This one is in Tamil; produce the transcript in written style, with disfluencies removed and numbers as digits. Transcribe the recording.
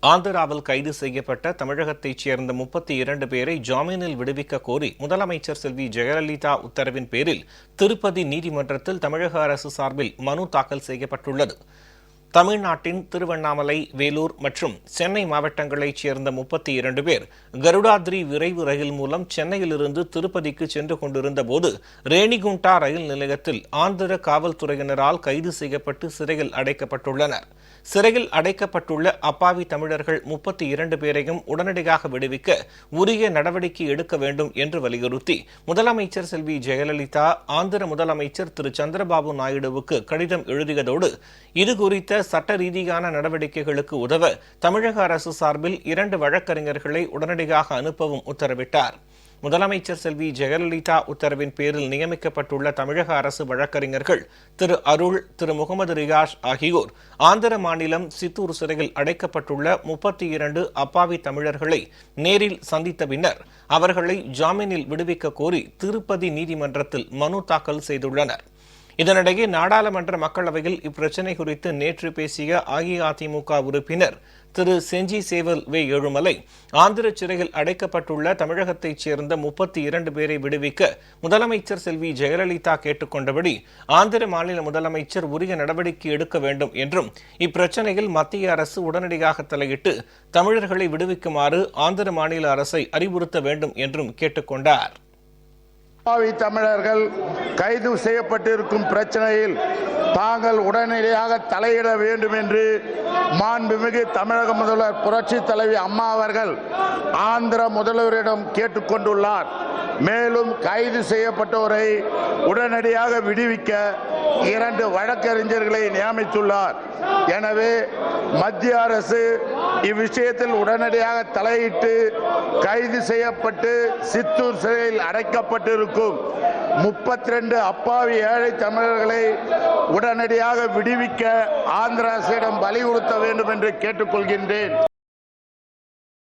ஆந்திராவில் கைது செய்யப்பட்ட தமிழகத்தைச் சேர்ந்த 32 பேரை ஜாமீனில் விடுவிக்க கோரி முதலமைச்சர் செல்வி ஜெயலலிதா உத்தரவின் பேரில் திருப்பதி நீதிமன்றத்தில் தமிழக அரசு சார்பில் மனு தாக்கல் செய்யப்பட்டுள்ளது. தமிழ்நாட்டின் திருவண்ணாமலை, வேலூர் மற்றும் சென்னை மாவட்டங்களைச் சேர்ந்த 32 பேர் கருடாத்ரி விரைவு ரயில் மூலம் சென்னையிலிருந்து திருப்பதிக்கு சென்று கொண்டிருந்த போது ரேணிகுண்டா ரயில் நிலையத்தில் ஆந்திர காவல்துறையினரால் கைது செய்யப்பட்டு சிறையில் அடைக்கப்பட்டுள்ளனர். சிறையில் அடைக்கப்பட்டுள்ள அப்பாவி தமிழர்கள் 32 பேரையும் உடனடியாக விடுவிக்க உரிய நடவடிக்கை எடுக்க வேண்டும் என்று வலியுறுத்தி முதலமைச்சர் செல்வி ஜெயலலிதா ஆந்திர முதலமைச்சர் திரு சந்திரபாபு நாயுடுவுக்கு கடிதம் எழுதியதோடு இதுகுறித்த சட்ட ரீதியான நடவடிக்கைகளுக்கு உதவ தமிழக அரசு சார்பில் 2 வழக்கறிஞர்களை உடனடியாக அனுப்பவும் உத்தரவிட்டார். முதலமைச்சர் செல்வி ஜெயலலிதா உத்தரவின் பேரில் நியமிக்கப்பட்டுள்ள தமிழக அரசு வழக்கறிஞர்கள் திரு அருள், திரு முகமது ரியாஸ் ஆகியோர் ஆந்திர மாநிலம் சித்தூர் சிறையில் அடைக்கப்பட்டுள்ள 32 அப்பாவி தமிழர்களை நேரில் சந்தித்த பின்னர் அவர்களை ஜாமீனில் விடுவிக்க கோரி திருப்பதி நீதிமன்றத்தில் மனு தாக்கல் செய்துள்ளனர். இதனிடையே நாடாளுமன்ற மக்களவையில் இப்பிரச்சினை குறித்து நேற்று பேசிய அஇஅதிமுக உறுப்பினர் திரு செஞ்சி சேவல் வே ஏழுமலை, ஆந்திர சிறையில் அடைக்கப்பட்டுள்ள தமிழகத்தைச் சேர்ந்த 32 பேரை விடுவிக்க முதலமைச்சர் செல்வி ஜெயலலிதா கேட்டுக்கொண்டபடி ஆந்திர மாநில முதலமைச்சர் உரிய நடவடிக்கை எடுக்க வேண்டும் என்றும் இப்பிரச்சினையில் மத்திய அரசு உடனடியாக தலையிட்டு தமிழர்களை விடுவிக்குமாறு ஆந்திர மாநில அரசை அறிவுறுத்த வேண்டும் என்றும் கேட்டுக்கொண்டார். தமிழர்கள் கைது செய்யப்பட்டிருக்கும் பிரச்சனையில் தாங்கள் உடனடியாக தலையிட வேண்டும் என்று மாண்புமிகு தமிழக முதல்வர் புரட்சி தலைவி அம்மா அவர்கள் ஆந்திர முதல்வரிடம் கேட்டுக்கொண்டுள்ளார். மேலும் கைது செய்யப்பட்டோரை உடனடியாக விடுவிக்க 2 வழக்கறிஞர்களை நியமித்துள்ளார். எனவே மத்திய அரசு இவ்விஷயத்தில் உடனடியாக தலையிட்டு கைது செய்யப்பட்டு சித்தூர் சிறையில் அடைக்கப்பட்டிருக்கும் 32 அப்பாவி ஏழை தமிழர்களை உடனடியாக விடுவிக்க ஆந்திர அரசிடம் வலியுறுத்த வேண்டும் என்று கேட்டுக்கொள்கின்றேன்.